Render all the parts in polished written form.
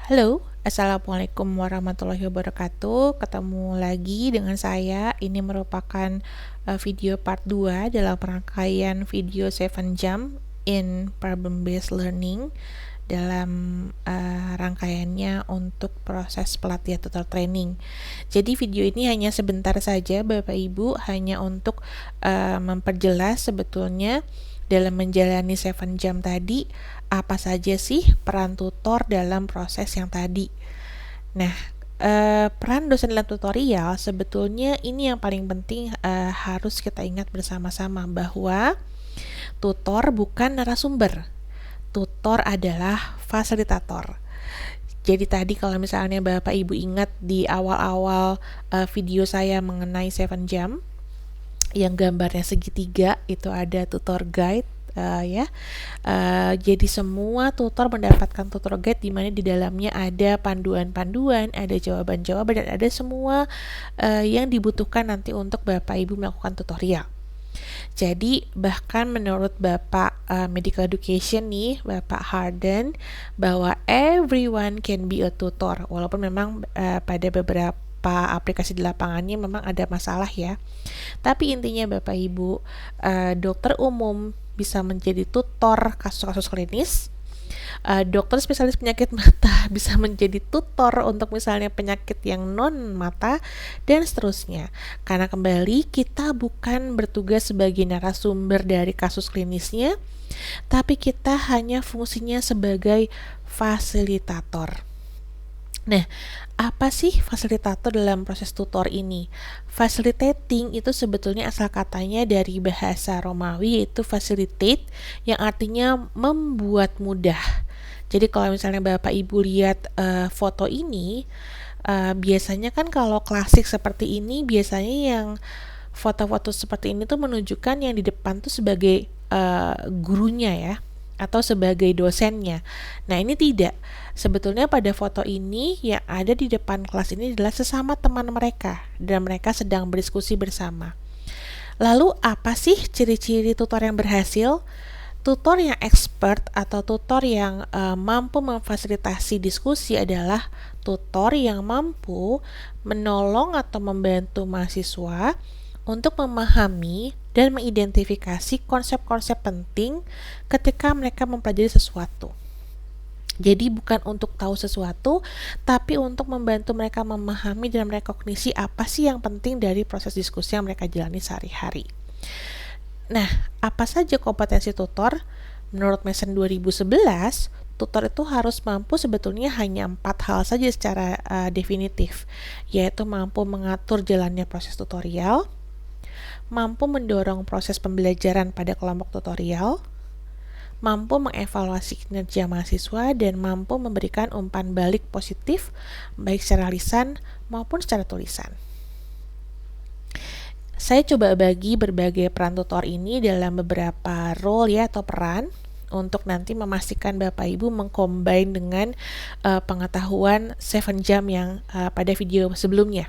Halo, Assalamualaikum warahmatullahi wabarakatuh. Ketemu lagi dengan saya. Ini merupakan video part 2 dalam rangkaian video 7 Jump in Problem Based Learning dalam rangkaiannya untuk proses pelatihan tutor training. Jadi video ini hanya sebentar saja Bapak Ibu, hanya untuk memperjelas sebetulnya dalam menjalani 7 jam tadi, apa saja sih peran tutor dalam proses yang tadi. Nah, peran dosen dalam tutorial sebetulnya ini yang paling penting harus kita ingat bersama-sama bahwa tutor bukan narasumber. Tutor adalah fasilitator. Jadi tadi kalau misalnya Bapak Ibu ingat di awal-awal video saya mengenai 7 jam, yang gambarnya segitiga itu ada tutor guide ya. Jadi semua tutor mendapatkan tutor guide di mana di dalamnya ada panduan-panduan, ada jawaban-jawaban dan ada semua yang dibutuhkan nanti untuk Bapak Ibu melakukan tutorial. Jadi bahkan menurut Bapak Medical Education nih, Bapak Harden, bahwa everyone can be a tutor. Walaupun memang pada beberapa aplikasi di lapangannya memang ada masalah ya. Tapi intinya Bapak Ibu, dokter umum bisa menjadi tutor kasus-kasus klinis. Dokter spesialis penyakit mata bisa menjadi tutor untuk misalnya penyakit yang non mata dan seterusnya. Karena kembali kita bukan bertugas sebagai narasumber dari kasus klinisnya, tapi kita hanya fungsinya sebagai fasilitator. Nah, apa sih fasilitator dalam proses tutor ini? Facilitating itu sebetulnya asal katanya dari bahasa Romawi, yaitu facilitate, yang artinya membuat mudah. Jadi kalau misalnya Bapak Ibu lihat foto ini, biasanya kan kalau klasik seperti ini, biasanya yang foto-foto seperti ini tuh menunjukkan yang di depan tuh sebagai gurunya ya, atau sebagai dosennya. Nah, ini tidak. Sebetulnya pada foto ini yang ada di depan kelas ini adalah sesama teman mereka dan mereka sedang berdiskusi bersama. Lalu apa sih ciri-ciri tutor yang berhasil? Tutor yang expert atau tutor yang mampu memfasilitasi diskusi adalah tutor yang mampu menolong atau membantu mahasiswa untuk memahami dan mengidentifikasi konsep-konsep penting ketika mereka mempelajari sesuatu. Jadi bukan untuk tahu sesuatu, tapi untuk membantu mereka memahami dan merekognisi apa sih yang penting dari proses diskusi yang mereka jalani sehari-hari. Nah, apa saja kompetensi tutor? Menurut Mason 2011, tutor itu harus mampu sebetulnya hanya 4 hal saja secara definitif, yaitu mampu mengatur jalannya proses tutorial, mampu mendorong proses pembelajaran pada kelompok tutorial, mampu mengevaluasi kinerja mahasiswa, dan mampu memberikan umpan balik positif baik secara lisan maupun secara tulisan. Saya coba bagi berbagai peran tutor ini dalam beberapa role ya atau peran untuk nanti memastikan Bapak Ibu mengcombine dengan pengetahuan 7 jam yang pada video sebelumnya.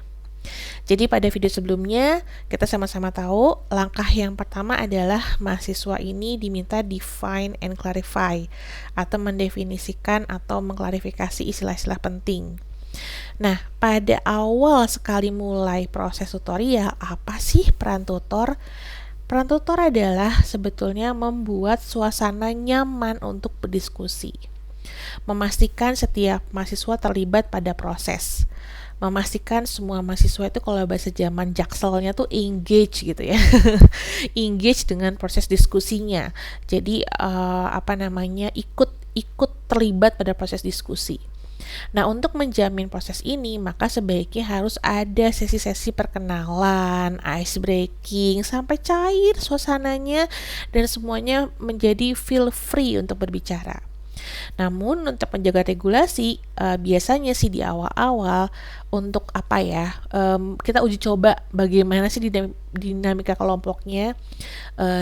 Jadi pada video sebelumnya kita sama-sama tahu langkah yang pertama adalah mahasiswa ini diminta define and clarify atau mendefinisikan atau mengklarifikasi istilah-istilah penting. Nah, pada awal sekali mulai proses tutorial, apa sih peran tutor? Peran tutor adalah sebetulnya membuat suasana nyaman untuk berdiskusi, memastikan setiap mahasiswa terlibat pada proses, memastikan semua mahasiswa itu kalau bahasa zaman jakselnya tuh engage gitu ya engage dengan proses diskusinya. Jadi ikut terlibat pada proses diskusi. Nah, untuk menjamin proses ini, maka sebaiknya harus ada sesi-sesi perkenalan, ice breaking, sampai cair suasananya dan semuanya menjadi feel free untuk berbicara. Namun untuk menjaga regulasi, biasanya sih di awal-awal untuk kita uji coba bagaimana sih dinamika kelompoknya,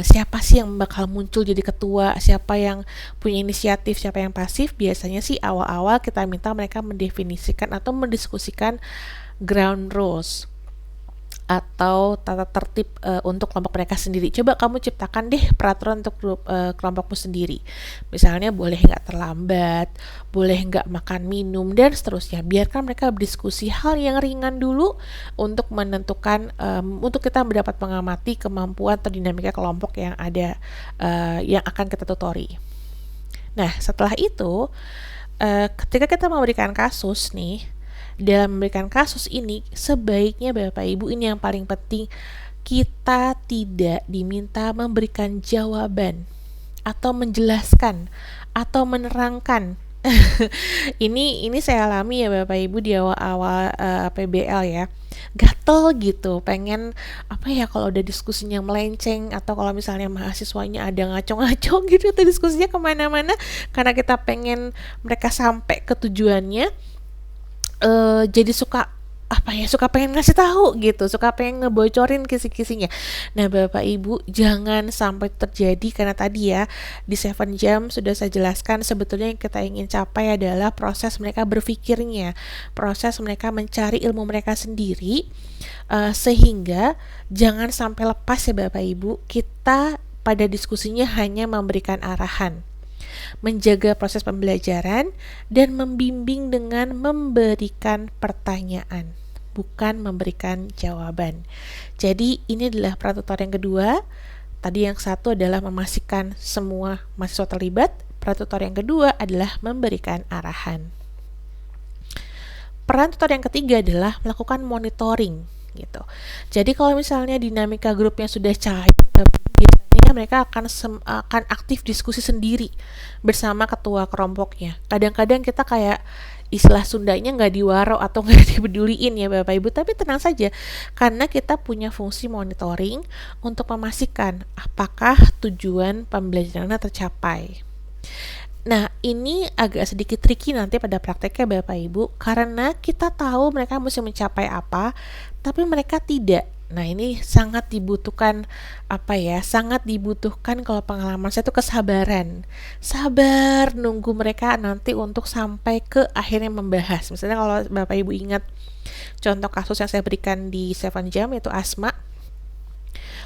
siapa sih yang bakal muncul jadi ketua, siapa yang punya inisiatif, siapa yang pasif. Biasanya sih awal-awal kita minta mereka mendefinisikan atau mendiskusikan ground rules. atau tata tertib untuk kelompok mereka sendiri. Coba kamu ciptakan deh peraturan untuk kelompokmu sendiri. Misalnya boleh nggak terlambat, boleh nggak makan minum, dan seterusnya. Biarkan mereka berdiskusi hal yang ringan dulu untuk menentukan, untuk kita dapat mengamati kemampuan atau dinamika kelompok yang ada, yang akan kita tutori. Nah, setelah itu, ketika kita memberikan kasus nih, dalam memberikan kasus ini, sebaiknya Bapak Ibu, ini yang paling penting, kita tidak diminta memberikan jawaban atau menjelaskan atau menerangkan. ini saya alami ya Bapak Ibu di awal-awal PBL ya. Gatel gitu, pengen apa ya kalau udah diskusinya melenceng, atau kalau misalnya mahasiswanya ada ngaco-ngaco gitu atau diskusinya kemana-mana, karena kita pengen mereka sampai ke tujuannya, jadi suka pengen ngasih tahu gitu, suka pengen ngebocorin kisi-kisinya. Nah, Bapak Ibu, jangan sampai terjadi, karena tadi ya di 7 jam sudah saya jelaskan, sebetulnya yang kita ingin capai adalah proses mereka berpikirnya, proses mereka mencari ilmu mereka sendiri, sehingga jangan sampai lepas ya Bapak Ibu, kita pada diskusinya hanya memberikan arahan, menjaga proses pembelajaran, dan membimbing dengan memberikan pertanyaan, bukan memberikan jawaban. Jadi ini adalah peran tutor yang kedua. Tadi yang satu adalah memastikan semua mahasiswa terlibat. Peran tutor yang kedua adalah memberikan arahan. Peran tutor yang ketiga adalah melakukan monitoring gitu. Jadi kalau misalnya dinamika grupnya sudah cair, biasanya mereka akan aktif diskusi sendiri bersama ketua kelompoknya. Kadang-kadang kita kayak istilah Sundanya nggak diwaro atau nggak dipeduliin ya Bapak Ibu, tapi tenang saja, karena kita punya fungsi monitoring untuk memastikan apakah tujuan pembelajarannya tercapai. Nah, ini agak sedikit tricky nanti pada prakteknya Bapak Ibu, karena kita tahu mereka mesti mencapai apa, tapi mereka tidak. Nah, ini sangat dibutuhkan sangat dibutuhkan kalau pengalaman saya itu kesabaran. Sabar nunggu mereka nanti untuk sampai ke akhirnya membahas. Misalnya kalau Bapak Ibu ingat contoh kasus yang saya berikan di 7 jam, yaitu Asma,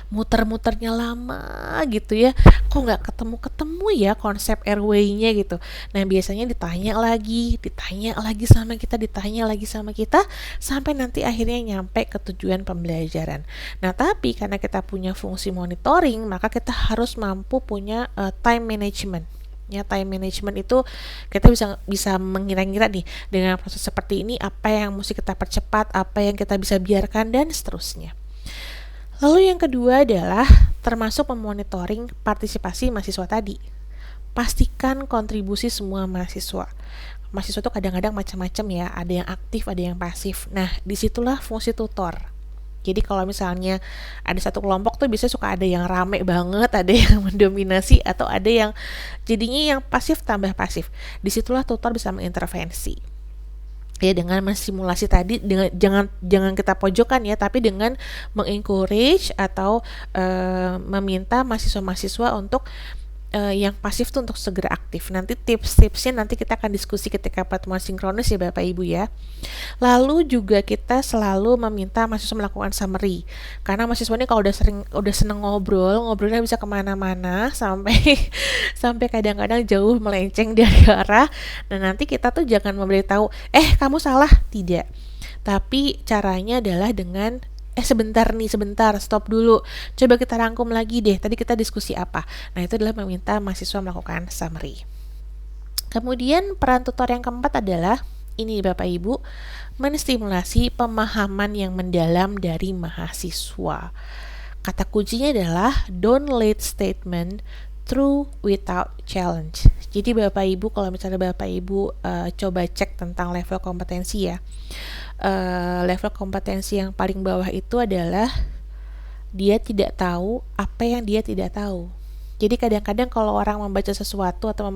muter-muternya lama gitu ya, kok nggak ketemu ya konsep RW-nya gitu. Nah, biasanya ditanya lagi sama kita sampai nanti akhirnya nyampe ke tujuan pembelajaran. Nah, tapi karena kita punya fungsi monitoring, maka kita harus mampu punya time management. Ya, time management itu kita bisa mengira-ngira nih, dengan proses seperti ini apa yang mesti kita percepat, apa yang kita bisa biarkan, dan seterusnya. Lalu yang kedua adalah termasuk memonitoring partisipasi mahasiswa tadi. Pastikan kontribusi semua mahasiswa. Mahasiswa itu kadang-kadang macam-macam ya, ada yang aktif, ada yang pasif. Nah, disitulah fungsi tutor. Jadi kalau misalnya ada satu kelompok tuh biasanya suka ada yang rame banget, ada yang mendominasi, atau ada yang jadinya yang pasif tambah pasif. Disitulah tutor bisa mengintervensi. Ya, dengan mensimulasi tadi, dengan jangan kita pojokkan ya, tapi dengan mengencourage atau meminta mahasiswa-mahasiswa untuk yang pasif tuh untuk segera aktif. Nanti tips-tipsnya nanti kita akan diskusi ketika pertemuan sinkronis ya Bapak Ibu ya. Lalu juga kita selalu meminta mahasiswa melakukan summary, karena mahasiswa ini kalau udah seneng ngobrolnya bisa kemana-mana sampai kadang-kadang jauh melenceng dari arah. Nah, nanti kita tuh jangan memberitahu kamu salah, tidak, tapi caranya adalah dengan sebentar, stop dulu. Coba kita rangkum lagi deh, tadi kita diskusi apa. Nah, itu adalah meminta mahasiswa melakukan summary. Kemudian peran tutor yang keempat adalah, ini Bapak Ibu, menstimulasi pemahaman yang mendalam dari mahasiswa. Kata kuncinya adalah don't lead statement through without challenge. Jadi Bapak Ibu, kalau misalnya Bapak Ibu coba cek tentang level kompetensi ya, level kompetensi yang paling bawah itu adalah dia tidak tahu apa yang dia tidak tahu. Jadi kadang-kadang kalau orang membaca sesuatu atau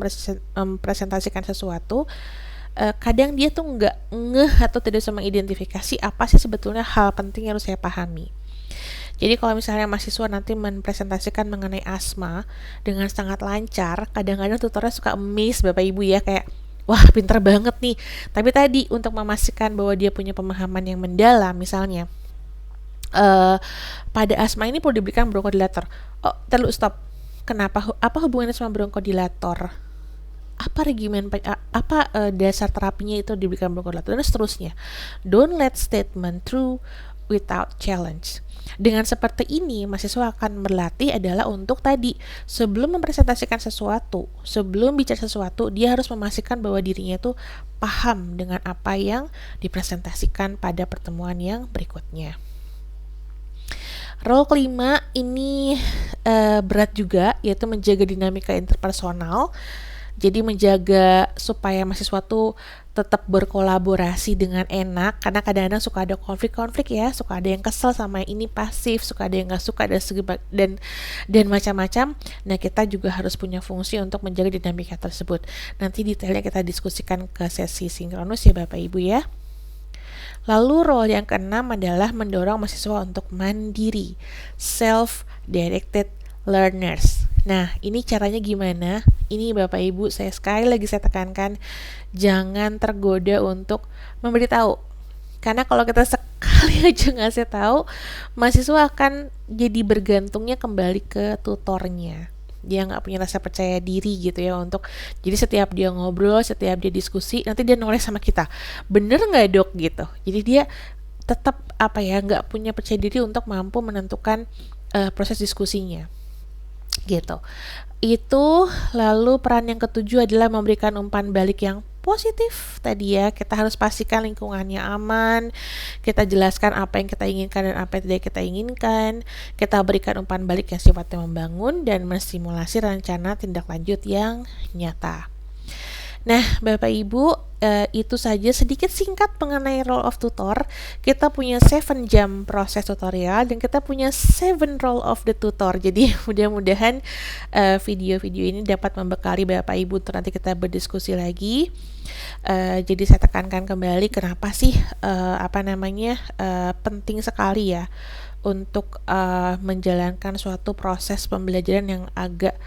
mempresentasikan sesuatu, kadang dia tuh nggak ngeh atau tidak bisa mengidentifikasi apa sih sebetulnya hal penting yang harus saya pahami. Jadi kalau misalnya mahasiswa nanti mempresentasikan mengenai asma dengan sangat lancar, kadang-kadang tutornya suka miss Bapak Ibu ya, kayak wah pinter banget nih. Tapi tadi untuk memastikan bahwa dia punya pemahaman yang mendalam, misalnya eh pada asma ini perlu diberikan bronkodilator. Oh, terlalu stop. Kenapa? Apa hubungannya sama bronkodilator? Apa regimen dasar terapinya itu diberikan bronkodilator dan seterusnya. Don't let statement true without challenge. Dengan seperti ini, mahasiswa akan berlatih adalah untuk tadi, sebelum mempresentasikan sesuatu, sebelum bicara sesuatu, dia harus memastikan bahwa dirinya itu paham dengan apa yang dipresentasikan pada pertemuan yang berikutnya. Role kelima ini berat juga, yaitu menjaga dinamika interpersonal. Jadi menjaga supaya mahasiswa tuh tetap berkolaborasi dengan enak, karena kadang-kadang suka ada konflik-konflik ya, suka ada yang kesel sama yang ini pasif, suka ada yang nggak suka dan macam-macam. Nah, kita juga harus punya fungsi untuk menjaga dinamika tersebut. Nanti detailnya kita diskusikan ke sesi sinkronus ya Bapak Ibu ya. Lalu role yang keenam adalah mendorong mahasiswa untuk mandiri, self-directed learners. Nah, ini caranya gimana? Ini Bapak Ibu, saya sekali lagi saya tekankan, jangan tergoda untuk memberitahu. Karena kalau kita sekali aja ngasih tahu, mahasiswa akan jadi bergantungnya kembali ke tutornya. Dia nggak punya rasa percaya diri gitu ya untuk, jadi setiap dia ngobrol, setiap dia diskusi, nanti dia noleh sama kita, bener nggak dok gitu. Jadi dia tetap nggak punya percaya diri untuk mampu menentukan proses diskusinya gitu. Itu. Lalu peran yang ketujuh adalah memberikan umpan balik yang positif tadi ya. Kita harus pastikan lingkungannya aman, kita jelaskan apa yang kita inginkan dan apa yang tidak kita inginkan, kita berikan umpan balik yang sifatnya membangun dan menstimulasi rencana tindak lanjut yang nyata. Nah, Bapak Ibu, itu saja sedikit singkat mengenai role of tutor. Kita punya 7 jam proses tutorial dan kita punya 7 role of the tutor. Jadi mudah-mudahan video-video ini dapat membekali Bapak Ibu untuk nanti kita berdiskusi lagi. Jadi saya tekankan kembali kenapa sih penting sekali ya untuk menjalankan suatu proses pembelajaran yang agak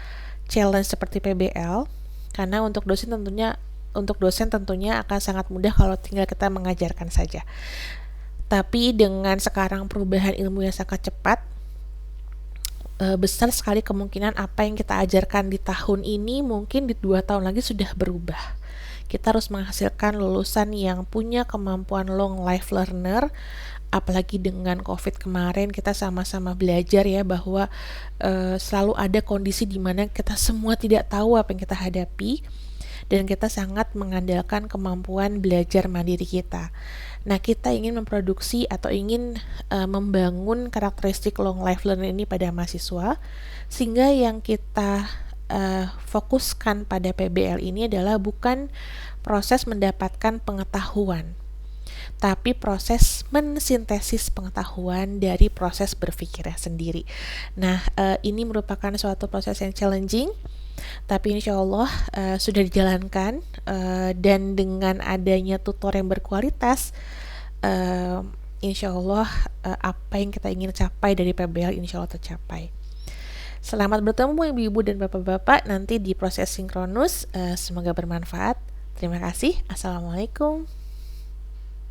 challenge seperti PBL. Karena untuk dosen tentunya akan sangat mudah kalau tinggal kita mengajarkan saja. Tapi dengan sekarang perubahan ilmu yang sangat cepat, besar sekali kemungkinan apa yang kita ajarkan di tahun ini mungkin di 2 tahun lagi sudah berubah. Kita harus menghasilkan lulusan yang punya kemampuan long life learner. Apalagi dengan COVID kemarin, kita sama-sama belajar ya bahwa selalu ada kondisi di mana kita semua tidak tahu apa yang kita hadapi, dan kita sangat mengandalkan kemampuan belajar mandiri kita. Nah, kita ingin memproduksi atau ingin membangun karakteristik long life learner ini pada mahasiswa, sehingga yang kita fokuskan pada PBL ini adalah bukan proses mendapatkan pengetahuan, tapi proses mensintesis pengetahuan dari proses berpikirnya sendiri. Nah, ini merupakan suatu proses yang challenging, tapi insya Allah sudah dijalankan, dan dengan adanya tutor yang berkualitas, insya Allah apa yang kita ingin capai dari PBL insya Allah tercapai. Selamat bertemu Ibu-ibu dan Bapak-bapak nanti di proses sinkronus, semoga bermanfaat. Terima kasih. Assalamualaikum.